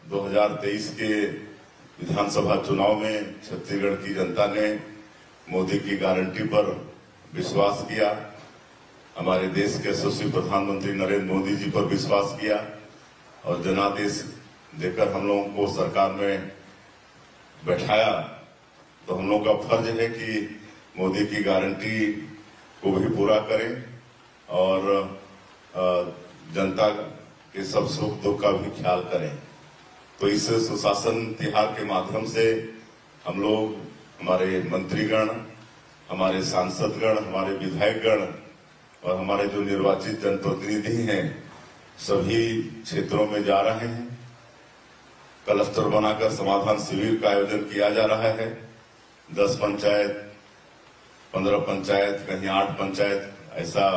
2023 के विधानसभा चुनाव में छत्तीसगढ़ की जनता ने मोदी की गारंटी पर विश्वास किया, हमारे देश के यशस्वी प्रधानमंत्री नरेंद्र मोदी जी पर विश्वास किया और जनादेश देकर हम लोगों को सरकार में बैठाया। तो हम लोग का फर्ज है कि मोदी की गारंटी को भी पूरा करें और जनता के सब सुख दुख का भी ख्याल करें। तो इस सुशासन तिहार के माध्यम से हम लोग, हमारे मंत्रीगण, हमारे सांसदगण, हमारे विधायकगण और हमारे जो निर्वाचित जनप्रतिनिधि हैं, सभी क्षेत्रों में जा रहे हैं। क्लस्टर बनाकर समाधान शिविर का आयोजन किया जा रहा है। 10 पंचायत, 15 पंचायत, कहीं 8 पंचायत, ऐसा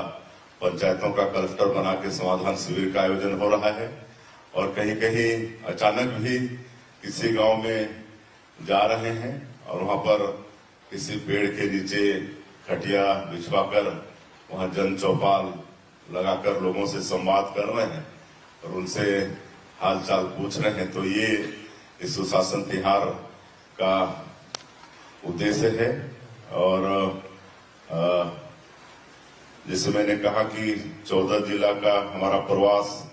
पंचायतों का क्लस्टर बना के समाधान शिविर का आयोजन हो रहा है। और कहीं कहीं अचानक भी किसी गांव में जा रहे हैं और वहां पर किसी पेड़ के नीचे खटिया बिछवाकर वहां जन चौपाल लगाकर लोगों से संवाद कर रहे हैं और उनसे हालचाल पूछ रहे हैं। तो ये इस सुशासन तिहार का उद्देश्य है। और जैसे मैंने कहा कि 14 जिला का हमारा प्रवास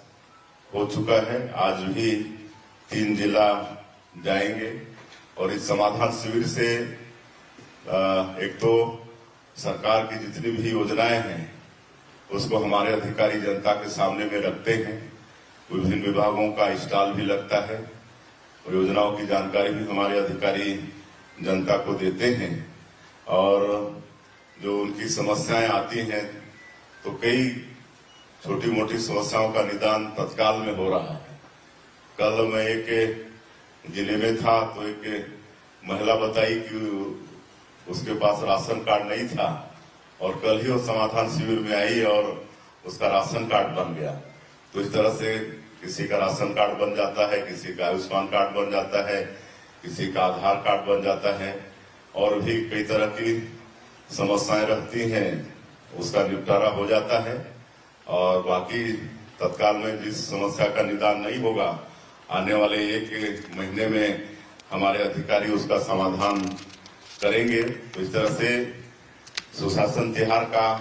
हो चुका है, आज भी 3 जिला जाएंगे। और इस समाधान शिविर से एक तो सरकार की जितनी भी योजनाएं हैं उसको हमारे अधिकारी जनता के सामने में रखते हैं। विभिन्न विभागों का स्टॉल भी लगता है और योजनाओं की जानकारी भी हमारे अधिकारी जनता को देते हैं। और जो उनकी समस्याएं आती हैं तो कई छोटी मोटी समस्याओं का निदान तत्काल में हो रहा है। कल मैं एक जिले में था तो एक महिला बताई कि उसके पास राशन कार्ड नहीं था और कल ही वो समाधान शिविर में आई और उसका राशन कार्ड बन गया। तो इस तरह से किसी का राशन कार्ड बन जाता है, किसी का आयुष्मान कार्ड बन जाता है, किसी का आधार कार्ड बन जाता है और भी कई तरह की समस्याएं रहती हैं, उसका निपटारा हो जाता है। और बाकी तत्काल में जिस समस्या का निदान नहीं होगा, आने वाले 1 महीने में हमारे अधिकारी उसका समाधान करेंगे। तो इस तरह से सुशासन तिहार का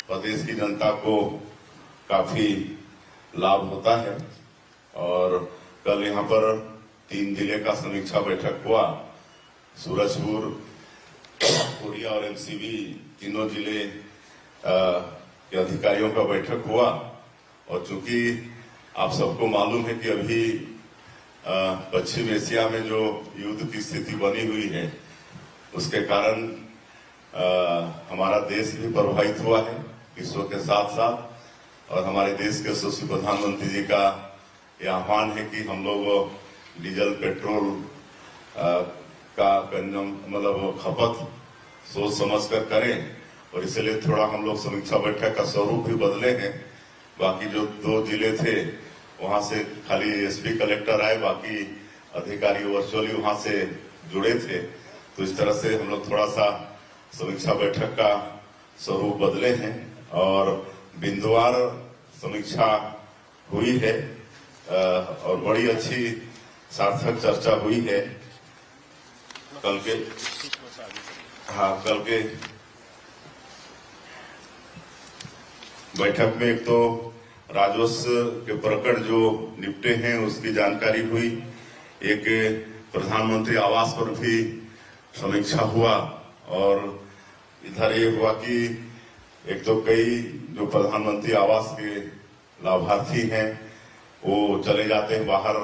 प्रदेश की जनता को काफी लाभ होता है। और कल यहाँ पर 3 जिले का समीक्षा बैठक हुआ। सूरजपुर, कोरिया और एमसीबी तीनों जिले के अधिकारियों का बैठक हुआ। और चूंकि आप सबको मालूम है कि अभी पश्चिम एशिया में जो युद्ध की स्थिति बनी हुई है उसके कारण हमारा देश भी प्रभावित हुआ है विश्व के साथ साथ। और हमारे देश के यशस्वी प्रधानमंत्री जी का यह आह्वान है कि हम लोग डीजल पेट्रोल का मतलब खपत सोच समझ कर करें। और इसलिए थोड़ा हम लोग समीक्षा बैठक का स्वरूप भी बदले हैं। बाकी जो 2 जिले थे वहां से खाली एसपी कलेक्टर आए, बाकी अधिकारी वर्चुअली वहां से जुड़े थे। तो इस तरह से हम लोग थोड़ा सा समीक्षा बैठक का स्वरूप बदले हैं और बिंदुवार समीक्षा हुई है और बड़ी अच्छी सार्थक चर्चा हुई है। कल के बैठक में एक तो राजस्व के प्रकरण जो निपटे हैं उसकी जानकारी हुई, एक प्रधानमंत्री आवास पर भी समीक्षा हुआ। और इधर ये हुआ कि एक तो कई जो प्रधानमंत्री आवास के लाभार्थी हैं वो चले जाते हैं बाहर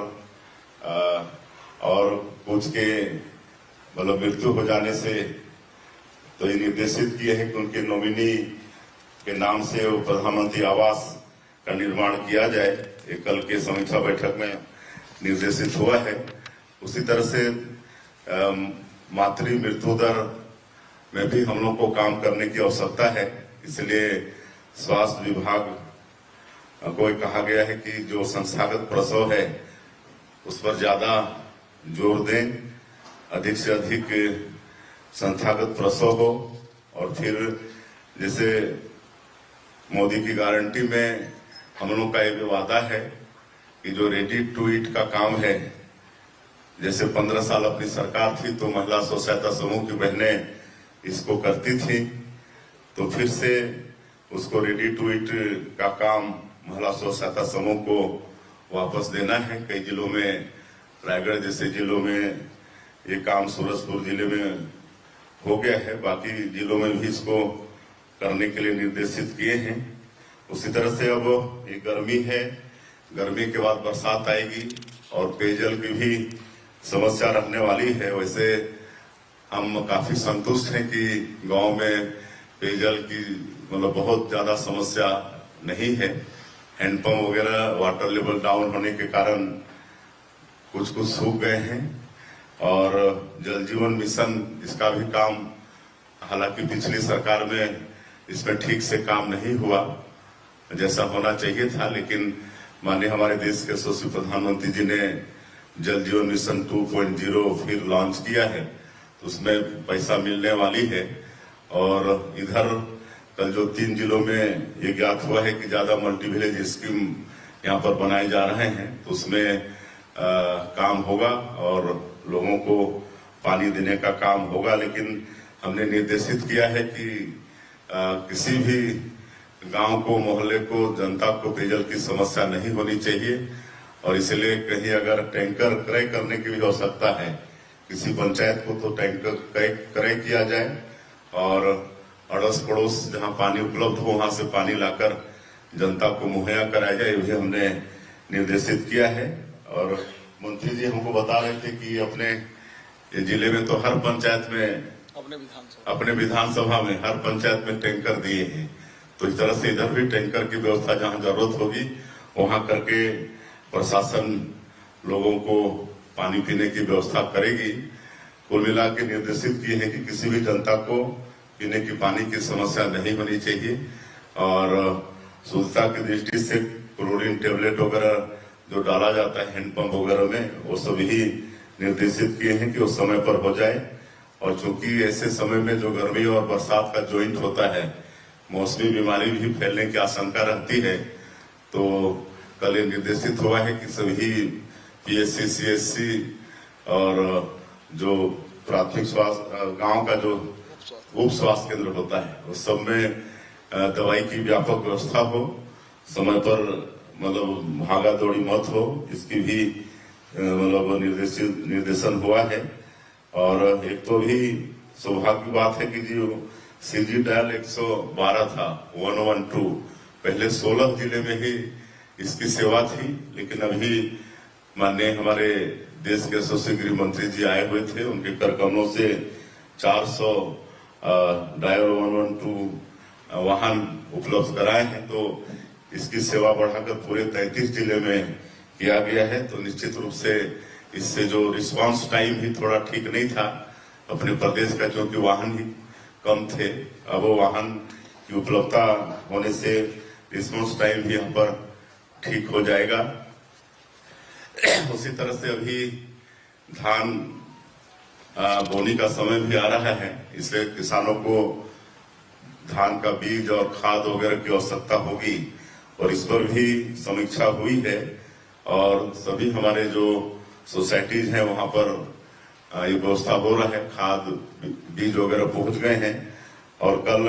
और कुछ के मतलब मृत्यु हो जाने से तो ये निर्देशित किए हैं कि उनके नॉमिनी के नाम से वो प्रधानमंत्री आवास का निर्माण किया जाए। ये कल के समीक्षा बैठक में निर्देशित हुआ है। उसी तरह से मातृ मृत्यु दर में भी हम लोग को काम करने की आवश्यकता है। इसलिए स्वास्थ्य विभाग को कहा गया है कि जो संस्थागत प्रसव है उस पर ज्यादा जोर दें, अधिक से अधिक संस्थागत प्रसव हो। और फिर जैसे मोदी की गारंटी में हम लोग का एक वादा है कि जो रेडी टू ईट का काम है जैसे 15 साल अपनी सरकार थी तो महिला स्व सहायता समूह की बहनें इसको करती थी, तो फिर से उसको रेडी टू ईट का काम महिला स्व सहायता समूह को वापस देना है। कई जिलों में, रायगढ़ जैसे जिलों में ये काम सूरजपुर जिले में हो गया है, बाकी जिलों में भी इसको करने के लिए निर्देशित किए हैं। उसी तरह से अब ये गर्मी है, गर्मी के बाद बरसात आएगी और पेयजल की भी समस्या रहने वाली है। वैसे हम काफी संतुष्ट हैं कि गांव में पेयजल की मतलब बहुत ज्यादा समस्या नहीं है। हैंडपंप वगैरह वाटर लेवल डाउन होने के कारण कुछ सूख गए हैं और जल जीवन मिशन इसका भी काम, हालांकि पिछली सरकार में इसमें ठीक से काम नहीं हुआ जैसा होना चाहिए था, लेकिन माननीय हमारे देश के यशस्वी प्रधानमंत्री जी ने जल जीवन मिशन 2.0 फिर लॉन्च किया है, तो उसमें पैसा मिलने वाली है। और इधर कल जो 3 जिलों में ये ज्ञात हुआ है कि ज्यादा मल्टी विलेज स्कीम यहाँ पर बनाए जा रहे हैं, तो उसमें काम होगा और लोगों को पानी देने का काम होगा। लेकिन हमने निर्देशित किया है कि किसी भी गांव को, मोहल्ले को, जनता को पेयजल की समस्या नहीं होनी चाहिए और इसलिए कहीं अगर टैंकर क्रय करने की भी आवश्यकता है किसी पंचायत को, तो टैंकर क्रय किया जाए और अड़ोस पड़ोस जहां पानी उपलब्ध हो वहां से पानी लाकर जनता को मुहैया कराया जाए, ये भी हमने निर्देशित किया है। और मंत्री जी हमको बता रहे थे कि अपने जिले में तो हर पंचायत में, अपने विधानसभा में हर पंचायत में टैंकर दिए हैं, तो इस तरह से इधर भी टैंकर की व्यवस्था जहां जरूरत होगी वहां करके प्रशासन लोगों को पानी पीने की व्यवस्था करेगी। कुल मिला के निर्देशित किए हैं कि किसी भी जनता को पीने की पानी की समस्या नहीं होनी चाहिए और शुद्धता की दृष्टि से क्लोरीन टेबलेट वगैरह जो डाला जाता है हैंडपंप वगैरह में, वो सभी निर्देशित किए हैं कि उस समय पर हो जाए। और चूंकि ऐसे समय में जो गर्मी और बरसात का ज्वाइंट होता है, मौसमी बीमारी भी फैलने की आशंका रहती है, तो कल ये निर्देशित हुआ है कि सभी पीएचसी, सीएचसी और जो प्राथमिक स्वास्थ्य गांव का जो उप स्वास्थ्य केंद्र होता है उस सब में दवाई की व्यापक व्यवस्था हो, समय पर मतलब भागा दौड़ी मत हो, इसकी भी मतलब निर्देशन हुआ है। और एक तो भी सौभाग्य की बात है कि जो सीजी डायल 112 था 112, पहले 16 जिले में ही इसकी सेवा थी, लेकिन अभी माननीय हमारे देश के यशस्वी गृह मंत्री जी आए हुए थे, उनके करकमों से 400 डायल 112 वाहन उपलब्ध कराए हैं, तो इसकी सेवा बढ़ाकर पूरे 33 जिले में किया गया है। तो निश्चित रूप से इससे जो रिस्पांस टाइम भी थोड़ा ठीक नहीं था अपने प्रदेश का, क्योंकि वाहन ही कम थे, अब वो वाहन की उपलब्धता होने से रिस्पांस टाइम भी यहाँ पर ठीक हो जाएगा। उसी तरह से अभी धान बोनी का समय भी आ रहा है, इसलिए किसानों को धान का बीज और खाद वगैरह की आवश्यकता होगी और इस पर भी समीक्षा हुई है और सभी हमारे जो सोसाइटीज हैं वहां पर ये व्यवस्था हो रहा है, खाद बीज वगैरह पहुंच गए हैं। और कल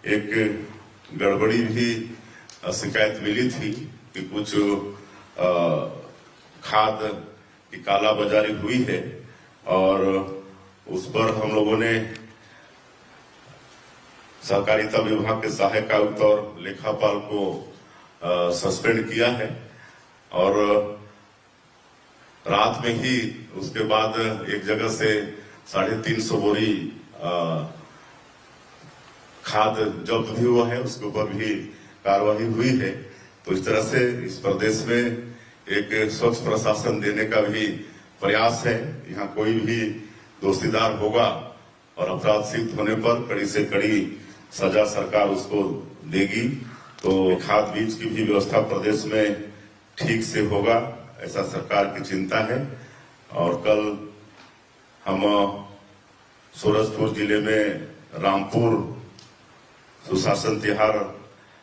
एक गड़बड़ी भी शिकायत मिली थी कि कुछ खाद की काला बाजारी हुई है और उस पर हम लोगों ने सहकारिता विभाग के सहायक आयुक्त और लेखापाल को सस्पेंड किया है और रात में ही उसके बाद एक जगह से 350 बोरी खाद जब्त भी हुआ है, उसके ऊपर भी कार्रवाई हुई है। तो इस तरह से इस प्रदेश में एक स्वच्छ प्रशासन देने का भी प्रयास है। यहाँ कोई भी दोषीदार होगा और अपराध सिद्ध होने पर कड़ी से कड़ी सजा सरकार उसको देगी। तो खाद बीज की भी व्यवस्था प्रदेश में ठीक से होगा, ऐसा सरकार की चिंता है। और कल हम सूरजपुर जिले में रामपुर सुशासन तिहार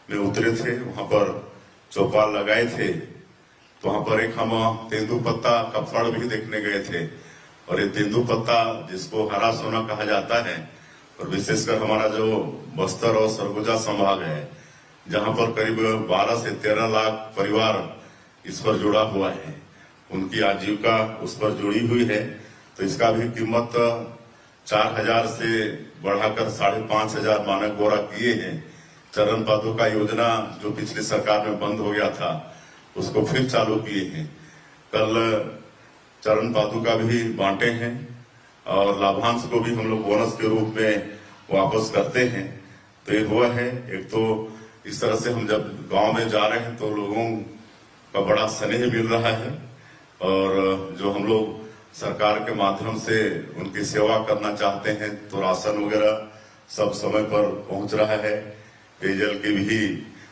में उतरे थे, वहां पर चौपाल लगाए थे, तो वहां पर एक हम तेंदुपत्ता का फड़ भी देखने गए थे। और ये तेंदुपत्ता जिसको हरा सोना कहा जाता है, और विशेषकर हमारा जो बस्तर और सरगुजा संभाग है, जहां पर करीब 12 से 13 लाख परिवार इस पर जुड़ा हुआ है, उनकी आजीविका उस पर जुड़ी हुई है। तो इसका भी कीमत 4,000 से बढ़ाकर 5,500 मानक बोरा किए हैं। चरण पादुका योजना जो पिछली सरकार में बंद हो गया था, उसको फिर चालू किए हैं। कल चरण पादुका भी बांटे हैं और लाभांश को भी हम लोग बोनस के रूप में वापस करते हैं। तो ये हुआ है। एक तो इस तरह से हम जब गांव में जा रहे हैं तो लोगों का बड़ा स्नेह मिल रहा है, और जो हम लोग सरकार के माध्यम से उनकी सेवा करना चाहते हैं तो राशन वगैरह सब समय पर पहुंच रहा है। पेयजल की भी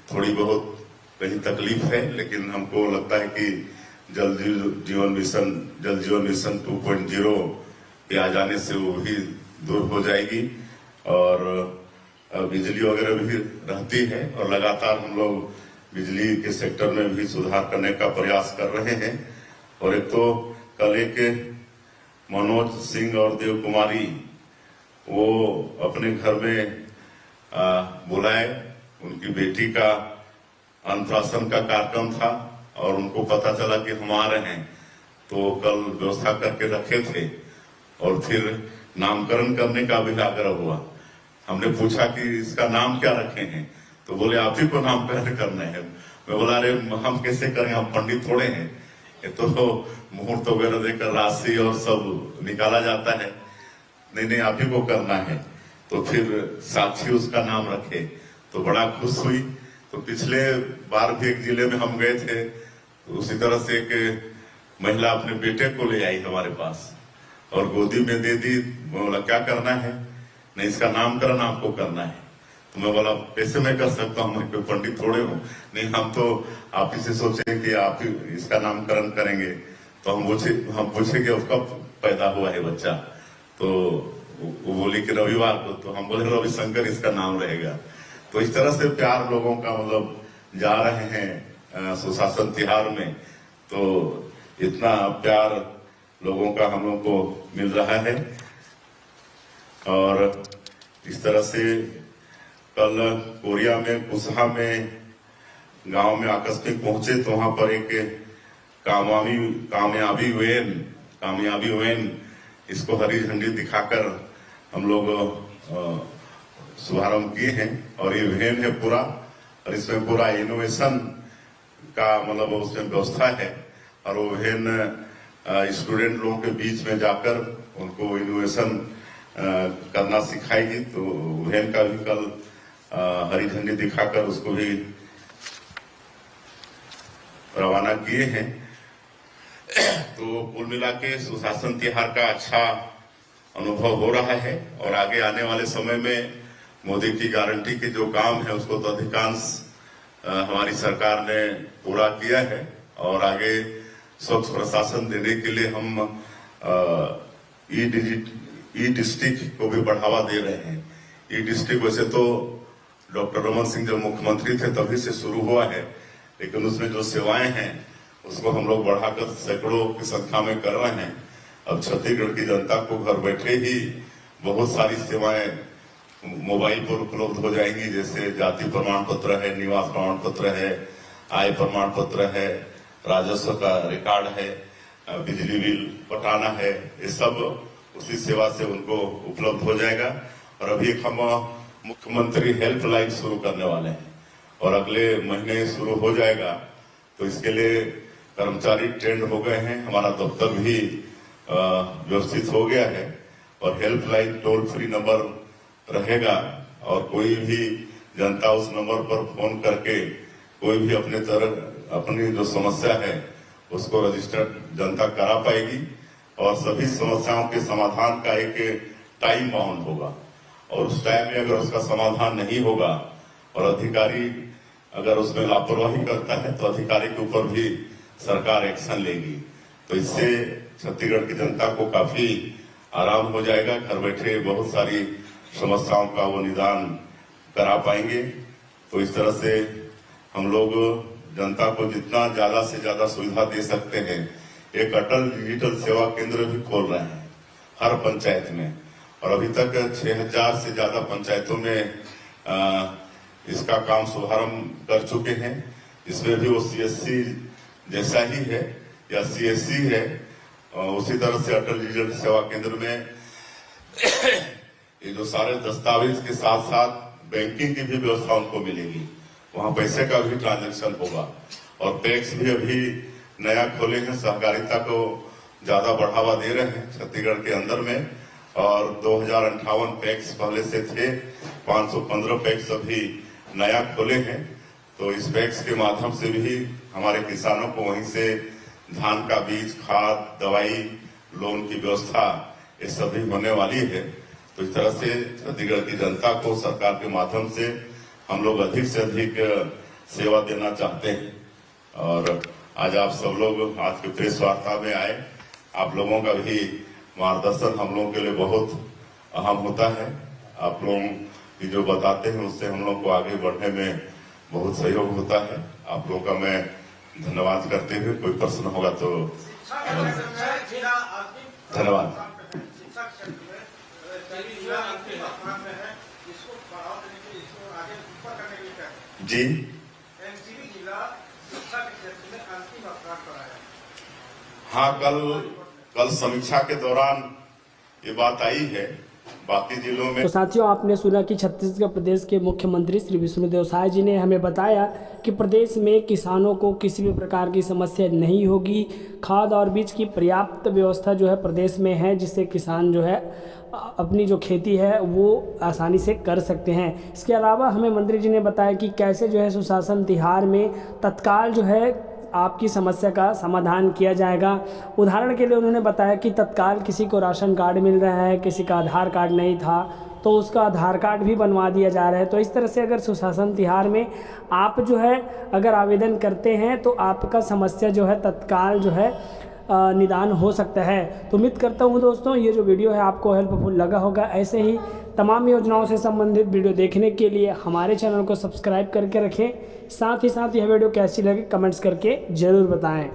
थोड़ी बहुत कहीं तकलीफ है, लेकिन हमको लगता है कि जल जीवन मिशन 2.0 के आ जाने से वो भी दूर हो जाएगी, और बिजली वगैरह भी रहती है। और लगातार हम लोग बिजली के सेक्टर में भी सुधार करने का प्रयास कर रहे हैं। और एक तो कल एक मनोज सिंह और देव कुमारी वो अपने घर में बुलाए, उनकी बेटी का अन्नप्राशन का कार्यक्रम था और उनको पता चला कि हम आ रहे हैं, तो कल व्यवस्था करके रखे थे। और फिर नामकरण करने का भी आग्रह हुआ। हमने पूछा कि इसका नाम क्या रखे हैं, तो बोले आप ही को नामकरण करना है। मैं बोला अरे हम कैसे करें, हम पंडित थोड़े हैं, ये तो मुहूर्त वगैरह देकर राशि और सब निकाला जाता है। नहीं आप ही को करना है। तो फिर साक्षी उसका नाम रखे, तो बड़ा खुश हुई। तो पिछले बार भी एक जिले में हम गए थे, तो उसी तरह से एक महिला अपने बेटे को ले आई हमारे पास और गोदी में दे दी। बोला क्या करना है, नहीं इसका नामकरण आपको करना है। तो मैं बोला कैसे मैं कर सकता हूँ, मैं कोई पंडित थोड़े हूँ। नहीं हम तो आप ही से सोचे कि आप ही इसका नामकरण करेंगे। तो हम पूछे कि कब पैदा हुआ है बच्चा, तो वो बोली कि रविवार को। तो हम बोले रविशंकर इसका नाम रहेगा। तो इस तरह से प्यार लोगों का मतलब जा रहे हैं सुशासन तिहार में, तो इतना प्यार लोगों का हम लोग को मिल रहा है। और इस तरह से कल कोरिया में कुसहा में गांव में आकस्मिक पहुंचे, तो वहां पर एक कामयाबी वैन इसको हरी झंडी दिखाकर हम लोग शुभारंभ किए हैं। और ये वैन है पूरा, और इसमें पूरा इनोवेशन का मतलब उसमें व्यवस्था है। और वो वैन स्टूडेंट लोगों के बीच में जाकर उनको इनोवेशन करना सिखाएगी। तो वैन का भी कल हरी झंडी दिखाकर उसको भी रवाना किए हैं। तो कुल मिला के सुशासन तिहार का अच्छा अनुभव हो रहा है। और आगे आने वाले समय में मोदी की गारंटी के जो काम है उसको तो अधिकांश हमारी सरकार ने पूरा किया है। और आगे स्वच्छ प्रशासन देने के लिए हम ई डिस्ट्रिक्ट को भी बढ़ावा दे रहे हैं। ई डिस्ट्रिक्ट वैसे तो डॉक्टर रमन सिंह जब मुख्यमंत्री थे तभी से शुरू हुआ है, लेकिन उसमें जो सेवाएं हैं उसको हम लोग बढ़ाकर सैकड़ों की संख्या में कर रहे हैं। अब छत्तीसगढ़ की जनता को घर बैठे ही बहुत सारी सेवाएं मोबाइल पर उपलब्ध हो जाएंगी, जैसे जाति प्रमाण पत्र है, निवास प्रमाण पत्र है, आय प्रमाण पत्र है, राजस्व का रिकॉर्ड है, बिजली बिल पटाना है, ये सब उसी सेवा से उनको उपलब्ध हो जाएगा। और अभी हम मुख्यमंत्री हेल्पलाइन शुरू करने वाले हैं और अगले महीने शुरू हो जाएगा। तो इसके लिए कर्मचारी ट्रेंड हो गए हैं, हमारा दफ्तर भी व्यवस्थित हो गया है और हेल्पलाइन टोल फ्री नंबर रहेगा। और कोई भी जनता उस नंबर पर फोन करके कोई भी अपनी जो समस्या है उसको रजिस्टर्ड जनता करा पाएगी। और सभी समस्याओं के समाधान का एक टाइम बाउंड होगा, और उस टाइम में अगर उसका समाधान नहीं होगा और अधिकारी अगर उसमें लापरवाही करता है तो अधिकारी के ऊपर भी सरकार एक्शन लेगी। तो इससे छत्तीसगढ़ की जनता को काफी आराम हो जाएगा, घर बैठे बहुत सारी समस्याओं का वो निदान करा पाएंगे। तो इस तरह से हम लोग जनता को जितना ज्यादा से ज्यादा सुविधा दे सकते हैं, एक अटल डिजिटल सेवा केंद्र भी खोल रहे हैं। हर पंचायत में, और अभी तक 6000 से ज्यादा पंचायतों में इसका काम शुभारंभ कर चुके हैं। इसमें भी वो CSC जैसा ही है या CSC है, उसी तरह से अटल डिजिटल सेवा केंद्र में ये जो सारे दस्तावेज के साथ साथ बैंकिंग की भी व्यवस्था उनको मिलेगी, वहां पैसे का भी ट्रांजैक्शन होगा। और पैक्स भी अभी नया खोले हैं, सहकारिता को ज्यादा बढ़ावा दे रहे हैं छत्तीसगढ़ के अंदर में, और 2058 पैक्स पहले से थे, 515 पैक्स अभी नया खोले हैं। तो इस पैक्स के माध्यम से भी हमारे किसानों को वहीं से धान का बीज, खाद, दवाई, लोन की व्यवस्था ये सभी होने वाली है। तो इस तरह से छत्तीसगढ़ की जनता को सरकार के माध्यम से हम लोग अधिक से अधिक सेवा देना चाहते हैं। और आज आप सब लोग आज के प्रेस वार्ता में आए, आप लोगों का भी मार्गदर्शन हम लोगों के लिए बहुत अहम होता है। आप लोग की जो बताते हैं उससे हम लोग को आगे बढ़ने में बहुत सहयोग होता है। आप लोगों का मैं धन्यवाद करते हुए, कोई प्रश्न होगा तो धन्यवाद। जी हाँ, कल समीक्षा के दौरान ये बात आई है। बाकी जिलों में तो साथियों, आपने सुना कि छत्तीसगढ़ प्रदेश के मुख्यमंत्री श्री विष्णुदेव साय जी ने हमें बताया कि प्रदेश में किसानों को किसी भी प्रकार की समस्या नहीं होगी। खाद और बीज की पर्याप्त व्यवस्था जो है प्रदेश में है, जिससे किसान जो है अपनी जो खेती है वो आसानी से कर सकते हैं। इसके अलावा हमें मंत्री जी ने बताया कि कैसे जो है सुशासन तिहार में तत्काल जो है आपकी समस्या का समाधान किया जाएगा। उदाहरण के लिए उन्होंने बताया कि तत्काल किसी को राशन कार्ड मिल रहा है, किसी का आधार कार्ड नहीं था तो उसका आधार कार्ड भी बनवा दिया जा रहा है। तो इस तरह से अगर सुशासन तिहार में आप जो है अगर आवेदन करते हैं तो आपका समस्या जो है तत्काल जो है निदान हो सकता है। तो उम्मीद करता हूँ दोस्तों ये जो वीडियो है आपको हेल्पफुल लगा होगा। ऐसे ही तमाम योजनाओं से संबंधित वीडियो देखने के लिए हमारे चैनल को सब्सक्राइब करके रखें। साथ ही साथ यह वीडियो कैसी लगी कमेंट्स करके ज़रूर बताएं।